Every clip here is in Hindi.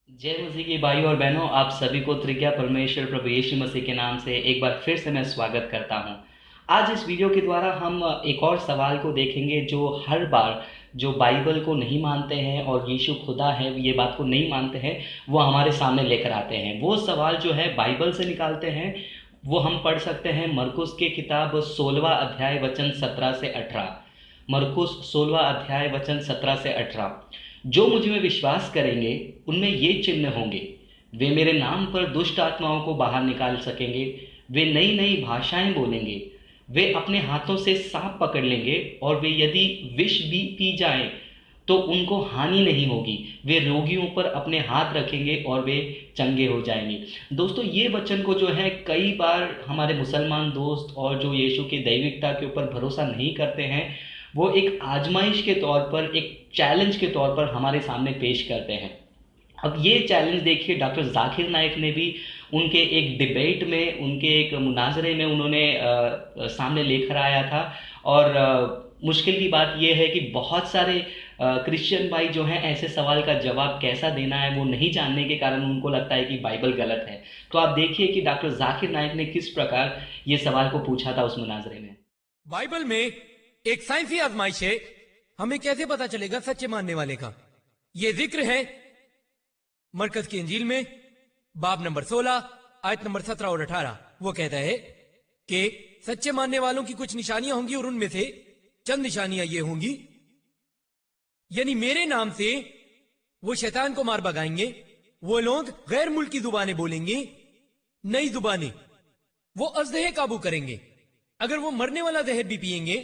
जय मसीह की भाई और बहनों, आप सभी को त्रिज्ञा परमेश्वर प्रभु यीशु मसीह के नाम से एक बार फिर से मैं स्वागत करता हूं। आज इस वीडियो के द्वारा हम एक और सवाल को देखेंगे जो हर बार जो बाइबल को नहीं मानते हैं और यीशु खुदा है ये बात को नहीं मानते हैं, वो हमारे सामने लेकर आते हैं। वो सवाल जो है बाइबल से निकालते हैं। वो हम पढ़ सकते हैं मरकुस की किताब 16वां अध्याय वचन 17 से 18। मरकुस 16वां अध्याय वचन 17 से 18। जो मुझ में विश्वास करेंगे उनमें ये चिन्ह होंगे। वे मेरे नाम पर दुष्ट आत्माओं को बाहर निकाल सकेंगे। वे नई नई भाषाएं बोलेंगे। वे अपने हाथों से सांप पकड़ लेंगे और वे यदि विष भी पी जाएं तो उनको हानि नहीं होगी। वे रोगियों पर अपने हाथ रखेंगे और वे चंगे हो जाएंगे। दोस्तों, ये वचन को जो है कई बार हमारे मुसलमान दोस्त और जो यीशु की दैविकता के ऊपर भरोसा नहीं करते हैं, वो एक आजमाइश के तौर पर, एक चैलेंज के तौर पर हमारे सामने पेश करते हैं। अब ये चैलेंज देखिए, डॉक्टर जाकिर नाइक ने भी उनके एक डिबेट में, उनके एक मुनाजरे में उन्होंने सामने लेकर आया था। और मुश्किल की बात यह है कि बहुत सारे क्रिश्चियन भाई जो हैं ऐसे सवाल का जवाब कैसा देना है वो नहीं जानने के कारण उनको लगता है कि बाइबल गलत है। तो आप देखिए कि डॉक्टर जाकिर नाइक ने किस प्रकार ये सवाल को पूछा था उस मुनाजरे में। बाइबल में एक साइंसी आजमाइश है। हमें कैसे पता चलेगा सच्चे मानने वाले का? यह जिक्र है मरकज की इंजील में, बाब नंबर 16 आयत नंबर 17 और 18। वो कहता है कि सच्चे मानने वालों की कुछ निशानियां होंगी और उनमें से चंद निशानियां ये होंगी, यानी मेरे नाम से वो शैतान को मार भगाएंगे, वो लोग गैर मुल्की जुबानें बोलेंगे, नई जुबानें, वो अजदहे काबू करेंगे। अगर वो मरने वाला जहर भी पिएंगे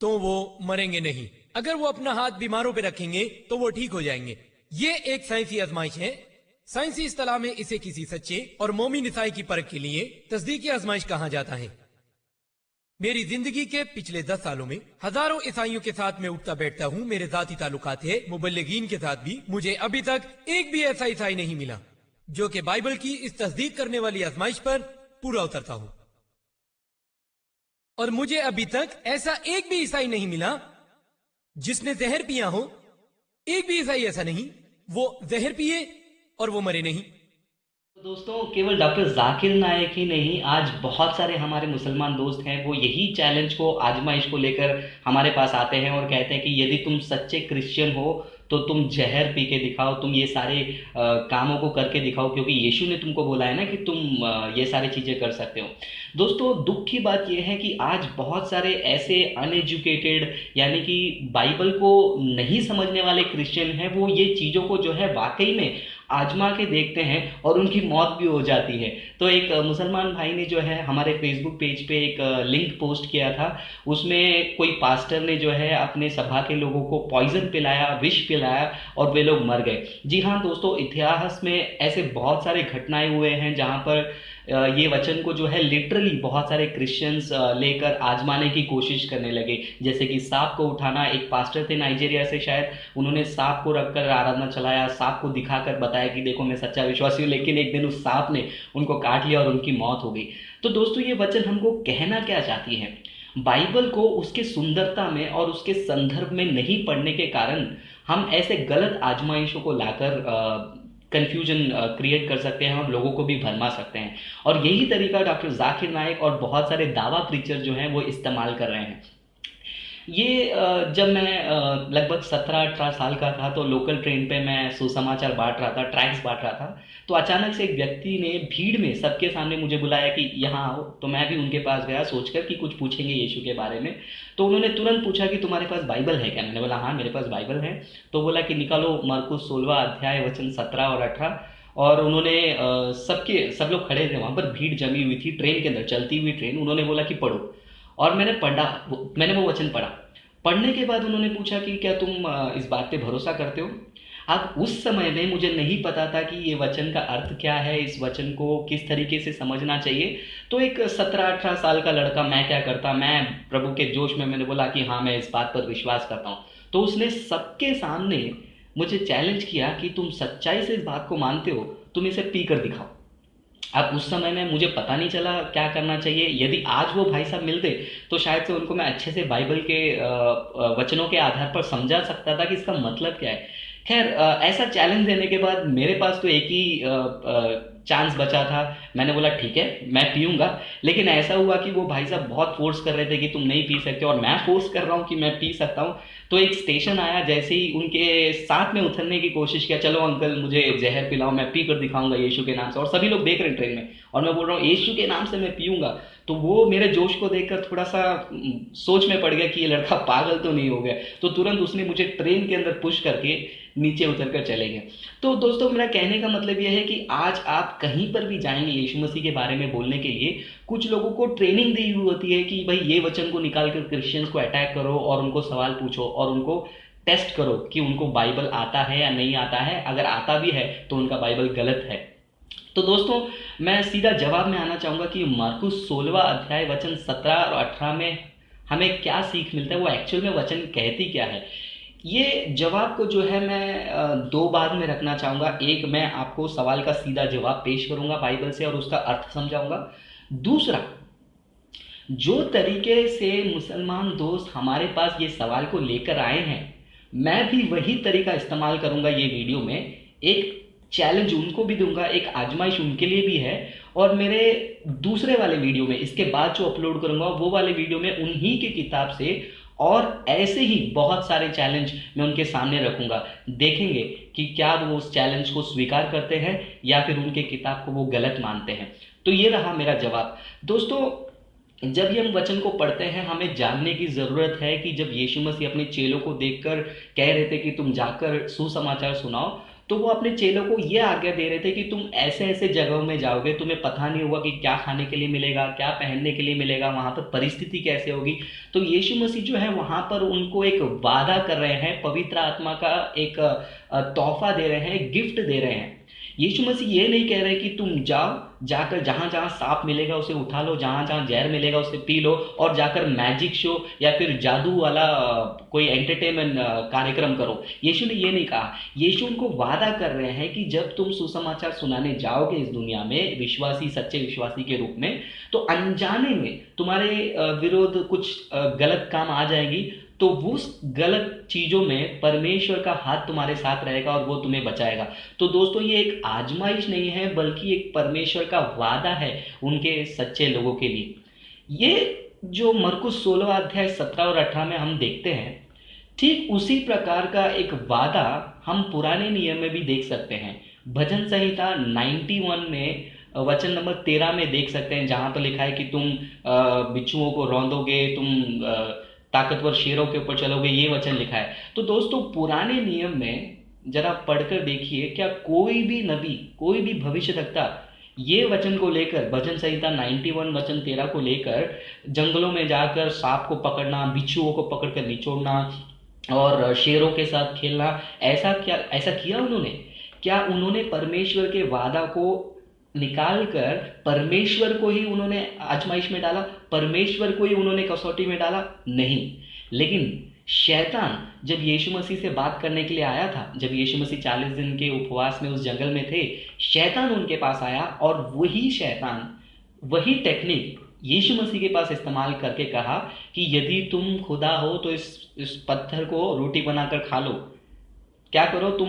तो वो मरेंगे नहीं। अगर वो अपना हाथ बीमारों पे रखेंगे तो वो ठीक हो जाएंगे। ये एक साइंसी आजमाइश है। साइंसी इस्तेलाह में इसे किसी सच्चे और मोमिन ईसाई की परख के लिए तस्दीकी आजमाइश कहा जाता है। मेरी जिंदगी के पिछले 10 सालों में हजारों ईसाइयों के साथ मैं उठता बैठता हूं, मेरे जाती ताल्लुकात है मुबल्लिगीन के साथ भी। मुझे अभी तक एक भी ऐसा ईसाई नहीं मिला जो कि बाइबल की इस तस्दीक करने वाली आजमाइश पर पूरा उतरता हो। और मुझे अभी तक ऐसा एक भी ईसाई नहीं मिला जिसने जहर पिया हो। एक भी ईसाई ऐसा नहीं, वो जहर पिए और वो मरे नहीं। दोस्तों, केवल डॉक्टर जाकिर नायक ही नहीं, आज बहुत सारे हमारे मुसलमान दोस्त हैं, वो यही चैलेंज को, आजमाइश को लेकर हमारे पास आते हैं और कहते हैं कि यदि तुम सच्चे क्रिश्चियन हो तो तुम जहर पी के दिखाओ, तुम ये सारे कामों को करके दिखाओ, क्योंकि यीशु ने तुमको बोला है ना कि तुम ये सारी चीज़ें कर सकते हो। दोस्तों, दुख की बात यह है कि आज बहुत सारे ऐसे अनएजुकेटेड, यानी कि बाइबल को नहीं समझने वाले क्रिश्चियन हैं, वो ये चीज़ों को जो है वाकई में आजमा के देखते हैं और उनकी मौत भी हो जाती है। तो एक मुसलमान भाई ने जो है हमारे फेसबुक पेज पे एक लिंक पोस्ट किया था। उसमें कोई पास्टर ने जो है अपने सभा के लोगों को पॉइजन पिलाया, विष पिलाया और वे लोग मर गए। जी हाँ दोस्तों, इतिहास में ऐसे बहुत सारे घटनाएं हुए हैं जहाँ पर ये वचन को जो है लिटरली बहुत सारे क्रिश्चियंस लेकर आजमाने की कोशिश करने लगे। जैसे कि सांप को उठाना, एक पास्टर थे नाइजीरिया से शायद, उन्होंने सांप को रखकर आराधना चलाया, सांप को दिखाकर बताया कि देखो मैं सच्चा विश्वासी हूँ, लेकिन एक दिन उस सांप ने उनको काट लिया और उनकी मौत हो गई। तो दोस्तों, ये वचन हमको कहना क्या चाहती है? बाइबल को उसके सुंदरता में और उसके संदर्भ में नहीं पढ़ने के कारण हम ऐसे गलत आजमाइशों को लाकर कन्फ्यूजन क्रिएट कर सकते हैं और लोगों को भी भरमा सकते हैं। और यही तरीका डॉक्टर जाकिर नाइक और बहुत सारे दावा प्रीचर जो हैं वो इस्तेमाल कर रहे हैं। ये जब मैं लगभग 17-18 साल का था तो लोकल ट्रेन पे मैं सुसमाचार बांट रहा था, ट्रैक्स बांट रहा था। तो अचानक से एक व्यक्ति ने भीड़ में सबके सामने मुझे बुलाया कि यहाँ आओ। तो मैं भी उनके पास गया सोचकर कि कुछ पूछेंगे यीशु के बारे में। तो उन्होंने तुरंत पूछा कि तुम्हारे पास बाइबल है क्या? मैंने बोला हाँ मेरे पास बाइबल है। तो बोला कि निकालो मरकुस 16वां अध्याय वचन 17 और 18। और उन्होंने सब लोग खड़े थे वहाँ पर, भीड़ जमी हुई थी ट्रेन के अंदर, चलती हुई ट्रेन। उन्होंने बोला कि पढ़ो। और मैंने वो वचन पढ़ा। पढ़ने के बाद उन्होंने पूछा कि क्या तुम इस बात पे भरोसा करते हो? अब उस समय में मुझे नहीं पता था कि ये वचन का अर्थ क्या है, इस वचन को किस तरीके से समझना चाहिए। तो एक 17-18 साल का लड़का मैं क्या करता, मैं प्रभु के जोश में मैंने बोला कि हाँ मैं इस बात पर विश्वास करता हूँ। तो उसने सबके सामने मुझे चैलेंज किया कि तुम सच्चाई से इस बात को मानते हो, तुम इसे पी कर दिखाओ। अब उस समय में मुझे पता नहीं चला क्या करना चाहिए। यदि आज वो भाई साहब मिलते तो शायद से उनको मैं अच्छे से बाइबल के वचनों के आधार पर समझा सकता था कि इसका मतलब क्या है। खैर ऐसा चैलेंज देने के बाद मेरे पास तो एक ही चांस बचा था। मैंने बोला ठीक है मैं पीऊंगा। लेकिन ऐसा हुआ कि वो भाई साहब बहुत फोर्स कर रहे थे कि तुम नहीं पी सकते, और मैं फोर्स कर रहा हूँ कि मैं पी सकता हूँ। तो एक स्टेशन आया, जैसे ही उनके साथ में उतरने की कोशिश किया, चलो अंकल मुझे जहर पिलाओ, मैं पी कर दिखाऊंगा यीशु के नाम से। और सभी लोग देख रहे हैं ट्रेन में, और मैं बोल रहा हूँ यीशु के नाम से मैं पीऊंगा। तो वो मेरे जोश को देखकर थोड़ा सा सोच में पड़ गया कि ये लड़का पागल तो नहीं हो गया। तो तुरंत उसने मुझे ट्रेन के अंदर पुश करके नीचे उतर कर चले गए। तो दोस्तों मेरा कहने का मतलब यह है कि आज आप कहीं पर भी जाएंगे यीशु मसीह के बारे में बोलने के लिए, कुछ लोगों को ट्रेनिंग दी हुई होती है कि भाई ये वचन को निकाल कर क्रिश्चियंस को अटैक करो और उनको सवाल पूछो और उनको टेस्ट करो कि उनको बाइबल आता है या नहीं आता है। अगर आता भी है तो उनका बाइबल गलत है। तो दोस्तों मैं सीधा जवाब में आना चाहूंगा कि मार्कुस 16वां अध्याय वचन 17 और 18 में हमें क्या सीख मिलता है, वो एक्चुअल में वचन कहती क्या है। ये जवाब को जो है मैं दो भाग में रखना चाहूंगा। एक, मैं आपको सवाल का सीधा जवाब पेश करूंगा बाइबल से और उसका अर्थ समझाऊंगा। दूसरा, जो तरीके से मुसलमान दोस्त हमारे पास ये सवाल को लेकर आए हैं, मैं भी वही तरीका इस्तेमाल करूंगा ये वीडियो में। एक चैलेंज उनको भी दूंगा, एक आजमाइश उनके लिए भी है। और मेरे दूसरे वाले वीडियो में, इसके बाद जो अपलोड करूंगा वो वाले वीडियो में उन्हीं की किताब से और ऐसे ही बहुत सारे चैलेंज मैं उनके सामने रखूंगा। देखेंगे कि क्या वो उस चैलेंज को स्वीकार करते हैं या फिर उनके किताब को वो गलत मानते हैं। तो ये रहा मेरा जवाब। दोस्तों जब ये हम वचन को पढ़ते हैं, हमें जानने की ज़रूरत है कि जब यीशु मसीह अपने चेलों को देखकर कह रहे थे कि तुम जाकर सुसमाचार सुनाओ, तो वो अपने चेलों को ये आज्ञा दे रहे थे कि तुम ऐसे ऐसे जगहों में जाओगे, तुम्हें पता नहीं होगा कि क्या खाने के लिए मिलेगा, क्या पहनने के लिए मिलेगा, वहाँ पर परिस्थिति कैसे होगी। तो यीशु मसीह जो है वहाँ पर उनको एक वादा कर रहे हैं, पवित्र आत्मा का एक तोहफा दे रहे हैं, गिफ्ट दे रहे हैं। यीशु मसीह ये नहीं कह रहे कि तुम जाओ, जाकर जहां जहां सांप मिलेगा उसे उठा लो, जहां जहां जहर मिलेगा उसे पी लो, और जाकर मैजिक शो या फिर जादू वाला कोई एंटरटेनमेंट कार्यक्रम करो। यीशु ने ये नहीं कहा। यीशु उनको वादा कर रहे हैं कि जब तुम सुसमाचार सुनाने जाओगे इस दुनिया में विश्वासी, सच्चे विश्वासी के रूप में, तो अनजाने में तुम्हारे विरोध कुछ गलत काम आ जाएगी, तो उस गलत चीजों में परमेश्वर का हाथ तुम्हारे साथ रहेगा और वो तुम्हें बचाएगा। तो दोस्तों ये एक आजमाइश नहीं है, बल्कि एक परमेश्वर का वादा है उनके सच्चे लोगों के लिए। ये जो मरकुस 16 अध्याय 17 और 18 में हम देखते हैं, ठीक उसी प्रकार का एक वादा हम पुराने नियम में भी देख सकते हैं। भजन संहिता 91 में वचन नंबर 13 में देख सकते हैं, जहां पर लिखा है कि तुम बिच्छुओं को रौंदोगे, तुम ताकतवर शेरों के ऊपर चलोगे, ये वचन लिखा है। तो दोस्तों पुराने नियम में जरा पढ़कर देखिए, क्या कोई भी नबी, कोई भी भविष्यवक्ता ये वचन को लेकर, भजन संहिता 91 वचन 13 को लेकर जंगलों में जाकर सांप को पकड़ना, बिच्छुओं को पकड़कर निचोड़ना और शेरों के साथ खेलना, ऐसा किया उन्होंने? क्या उन्होंने परमेश्वर के वादा को निकाल कर परमेश्वर को ही उन्होंने आजमाइश में डाला, परमेश्वर को ही उन्होंने कसौटी में डाला? नहीं। लेकिन शैतान जब यीशु मसीह से बात करने के लिए आया था, जब यीशु मसीह 40 दिन के उपवास में उस जंगल में थे, शैतान उनके पास आया और वही शैतान, वही टेक्निक यीशु मसीह के पास इस्तेमाल करके कहा कि यदि तुम खुदा हो तो इस पत्थर को रोटी बनाकर खा लो। क्या करो तुम,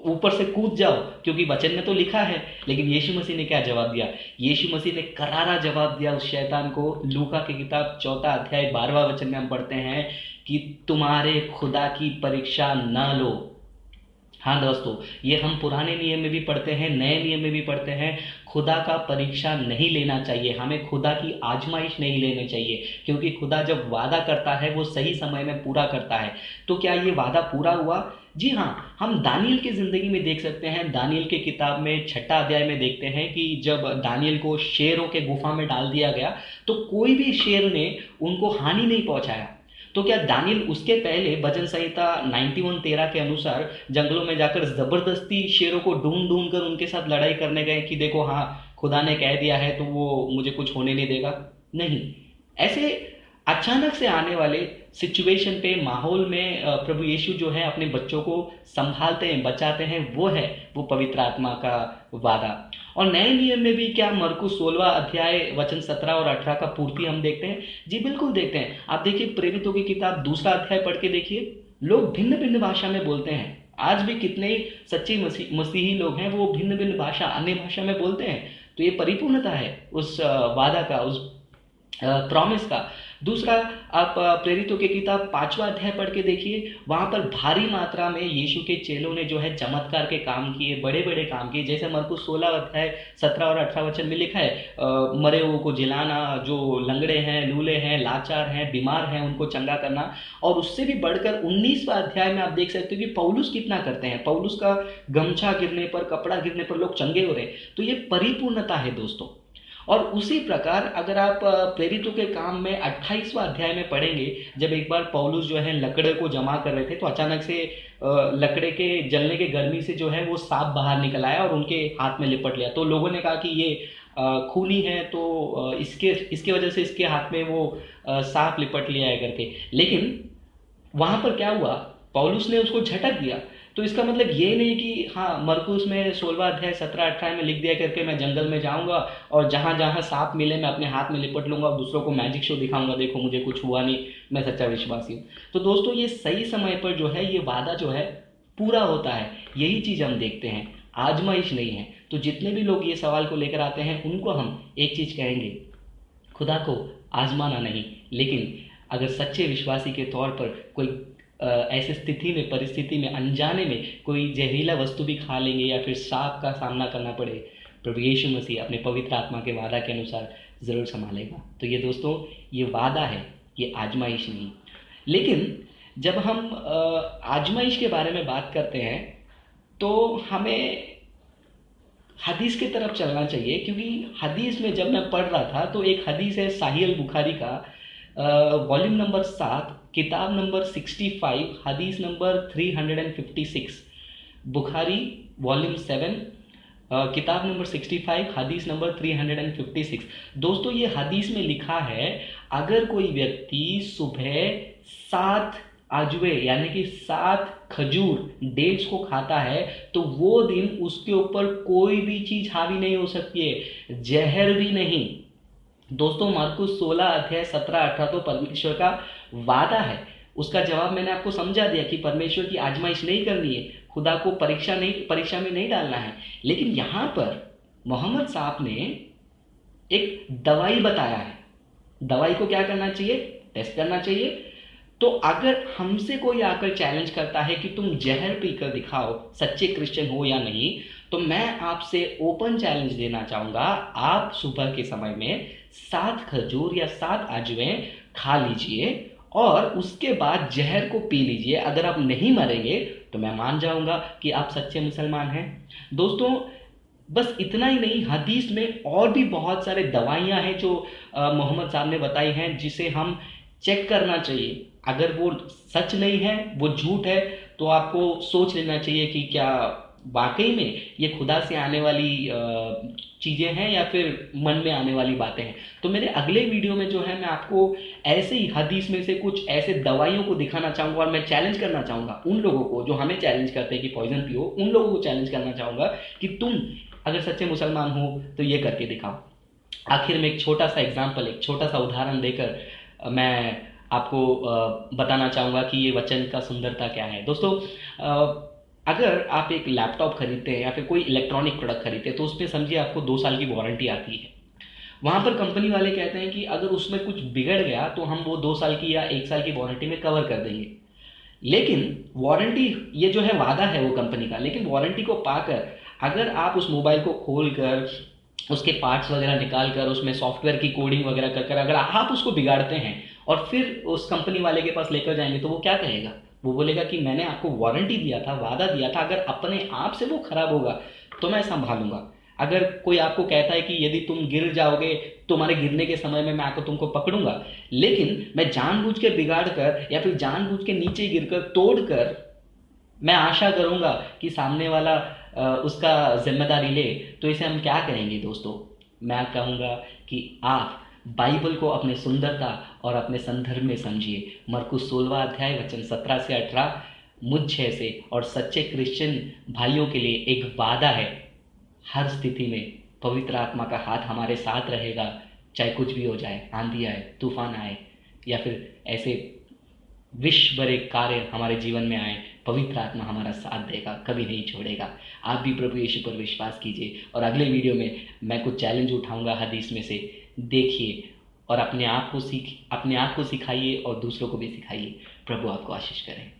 ऊपर से कूद जाओ, क्योंकि वचन में तो लिखा है। लेकिन यीशु मसीह ने क्या जवाब दिया? यीशु मसीह ने करारा जवाब दिया उस शैतान को। लूका की किताब 4 अध्याय 12वां वचन में हम पढ़ते हैं कि तुम्हारे खुदा की परीक्षा न लो। हाँ दोस्तों, ये हम पुराने नियम में भी पढ़ते हैं, नए नियम में भी पढ़ते हैं। खुदा का परीक्षा नहीं लेना चाहिए, हमें खुदा की आजमाइश नहीं लेनी चाहिए, क्योंकि खुदा जब वादा करता है वो सही समय में पूरा करता है। तो क्या ये वादा पूरा हुआ? जी हाँ, हम दानियल की जिंदगी में देख सकते हैं। दानियल की किताब में 6 अध्याय में देखते हैं कि जब दानियल को शेरों के गुफा में डाल दिया गया, तो कोई भी शेर ने उनको हानि नहीं पहुंचाया। तो क्या दानियल उसके पहले भजन संहिता 91:13 के अनुसार जंगलों में जाकर जबरदस्ती शेरों को ढूंढ ढूंढ कर उनके साथ लड़ाई करने गए कि देखो हाँ खुदा ने कह दिया है तो वो मुझे कुछ होने नहीं देगा? नहीं। ऐसे अचानक से आने वाले सिचुएशन पे, माहौल में प्रभु यीशु जो है अपने बच्चों को संभालते हैं, बचाते हैं। वो पवित्र आत्मा का वादा। और नए नियम में भी क्या मरकुस 16वां अध्याय वचन 17 और 18 का पूर्ति हम देखते हैं? जी बिल्कुल देखते हैं। आप देखिए प्रेरितों की किताब 2 अध्याय पढ़ के देखिए, लोग भिन्न भिन्न भाषा में बोलते हैं। आज भी कितने सच्चे मसीही लोग हैं वो भिन्न भिन्न भाषा, अन्य भाषा में बोलते हैं। तो ये परिपूर्णता है उस वादा का, उस प्रॉमिस का। दूसरा, आप प्रेरितों की किताब 5वां अध्याय पढ़ के देखिए, वहाँ पर भारी मात्रा में यीशु के चेलों ने जो है चमत्कार के काम किए, बड़े बड़े काम किए। जैसे मरकुस 16 अध्याय 17 और 18 वचन में लिखा है, मरे हुओं को जिलाना, जो लंगड़े हैं, लूले हैं, लाचार हैं, बीमार हैं, उनको चंगा करना। और उससे भी बढ़कर 19वां अध्याय में आप देख सकते हो कि पौलुस कितना करते हैं। पौलुस का गमछा गिरने पर, कपड़ा गिरने पर लोग चंगे हो रहे। तो ये परिपूर्णता है दोस्तों। और उसी प्रकार अगर आप प्रेरितों के काम में 28वां अध्याय में पढ़ेंगे, जब एक बार पौलुस जो है लकड़े को जमा कर रहे थे, तो अचानक से लकड़े के जलने के गर्मी से जो है वो सांप बाहर निकल आया और उनके हाथ में लिपट लिया। तो लोगों ने कहा कि ये खूनी है, तो इसके वजह से इसके हाथ में वो सांप लिपट लिया है करके। लेकिन वहां पर क्या हुआ, पौलुस ने उसको झटक दिया। तो इसका मतलब ये नहीं कि हाँ, मरकुस में 16वां अध्याय 17-18 में लिख दिया करके मैं जंगल में जाऊंगा और जहां जहां सांप मिले मैं अपने हाथ में लिपट लूंगा और दूसरों को मैजिक शो दिखाऊंगा, देखो मुझे कुछ हुआ नहीं, मैं सच्चा विश्वासी हूँ। तो दोस्तों, ये सही समय पर जो है ये वादा जो है पूरा होता है। यही चीज हम देखते हैं, आजमाइश नहीं है। तो जितने भी लोग ये सवाल को लेकर आते हैं उनको हम एक चीज कहेंगे, खुदा को आजमाना नहीं, लेकिन अगर सच्चे विश्वासी के तौर पर कोई ऐसी स्थिति में, परिस्थिति में, अनजाने में कोई जहरीला वस्तु भी खा लेंगे या फिर सांप का सामना करना पड़े, प्रभु यीशु मसीह अपने पवित्र आत्मा के वादा के अनुसार ज़रूर संभालेगा। तो ये दोस्तों, ये वादा है, ये आजमाइश नहीं। लेकिन जब हम आजमाइश के बारे में बात करते हैं तो हमें हदीस की तरफ चलना चाहिए, क्योंकि हदीस में जब मैं पढ़ रहा था तो एक हदीस है साहिल बुखारी का, वॉल्यूम नंबर 7, किताब नंबर 65, हदीस नंबर 356। बुखारी वॉल्यूम 7, किताब नंबर 65, हदीस नंबर 356। दोस्तों, ये हदीस में लिखा है, अगर कोई व्यक्ति सुबह 7 आजुए यानी कि 7 खजूर डेट्स को खाता है तो वो दिन उसके ऊपर कोई भी चीज हावी नहीं हो सकती है, जहर भी नहीं। दोस्तों, मरकुस 16 अध्याय 17-18 तो परमेश्वर का वादा है। उसका जवाब मैंने आपको समझा दिया कि परमेश्वर की आजमाइश नहीं करनी है, खुदा को परीक्षा में नहीं डालना है। लेकिन यहां पर मोहम्मद साहब ने एक दवाई बताया है। दवाई को क्या करना चाहिए? टेस्ट करना चाहिए। तो अगर हमसे कोई आकर चैलेंज करता है कि तुम जहर पीकर दिखाओ सच्चे क्रिश्चियन हो या नहीं, तो मैं आपसे ओपन चैलेंज देना चाहूंगा, आप सुबह के समय में 7 खजूर या 7 आजुएं खा लीजिए और उसके बाद जहर को पी लीजिए। अगर आप नहीं मरेंगे तो मैं मान जाऊंगा कि आप सच्चे मुसलमान हैं। दोस्तों, बस इतना ही नहीं, हदीस में और भी बहुत सारे दवाइयां हैं जो मोहम्मद साहब ने बताई हैं, जिसे हम चेक करना चाहिए। अगर वो सच नहीं है, वो झूठ है, तो आपको सोच लेना चाहिए कि क्या वाकई में ये खुदा से आने वाली चीज़ें हैं या फिर मन में आने वाली बातें हैं। तो मेरे अगले वीडियो में जो है मैं आपको ऐसे ही हदीस में से कुछ ऐसे दवाइयों को दिखाना चाहूँगा और मैं चैलेंज करना चाहूँगा उन लोगों को जो हमें चैलेंज करते हैं कि पॉइजन पियो, उन लोगों को चैलेंज करना चाहूँगा कि तुम अगर सच्चे मुसलमान हो तो ये करके दिखाओ। आखिर में एक छोटा सा एग्जाम्पल, एक छोटा सा उदाहरण देकर मैं आपको बताना चाहूँगा कि ये वचन का सुंदरता क्या है। दोस्तों, अगर आप एक लैपटॉप खरीदते हैं या फिर कोई इलेक्ट्रॉनिक प्रोडक्ट खरीदते हैं तो उसमें समझिए आपको 2 साल की वारंटी आती है। वहाँ पर कंपनी वाले कहते हैं कि अगर उसमें कुछ बिगड़ गया तो हम वो 2 साल की या 1 साल की वारंटी में कवर कर देंगे। लेकिन वारंटी, ये जो है वादा है वो कंपनी का, लेकिन वारंटी को पाकर अगर आप उस मोबाइल को खोल कर उसके पार्ट्स वगैरह निकाल कर उसमें सॉफ्टवेयर की कोडिंग वगैरह कर अगर आप उसको बिगाड़ते हैं और फिर उस कंपनी वाले के पास लेकर जाएंगे तो वो क्या कहेगा? वो बोलेगा कि मैंने आपको वारंटी दिया था, वादा दिया था, अगर अपने आप से वो खराब होगा तो मैं संभालूंगा। अगर कोई आपको कहता है कि यदि तुम गिर जाओगे तुम्हारे गिरने के समय में मैं आकर तुमको पकड़ूंगा, लेकिन मैं जानबूझ के बिगाड़ कर या फिर जानबूझ के नीचे गिरकर तोड़ कर मैं आशा करूंगा कि सामने वाला उसका जिम्मेदारी ले, तो इसे हम क्या कहेंगे? दोस्तों, मैं कहूँगा कि आप बाइबल को अपने सुंदरता और अपने संदर्भ में समझिए। मरकुस 16वां अध्याय वचन 17 से 18 मुझ जैसे और सच्चे क्रिश्चियन भाइयों के लिए एक वादा है। हर स्थिति में पवित्र आत्मा का हाथ हमारे साथ रहेगा, चाहे कुछ भी हो जाए, आंधी आए, तूफान आए या फिर ऐसे विश्व भरे कार्य हमारे जीवन में आए, पवित्र आत्मा हमारा साथ देगा, कभी नहीं छोड़ेगा। आप भी प्रभु यीशु पर विश्वास कीजिए और अगले वीडियो में मैं कुछ चैलेंज उठाऊंगा हदीस में से, देखिए और अपने आप को सिखाइए और दूसरों को भी सिखाइए। प्रभु आपको आशीष करें।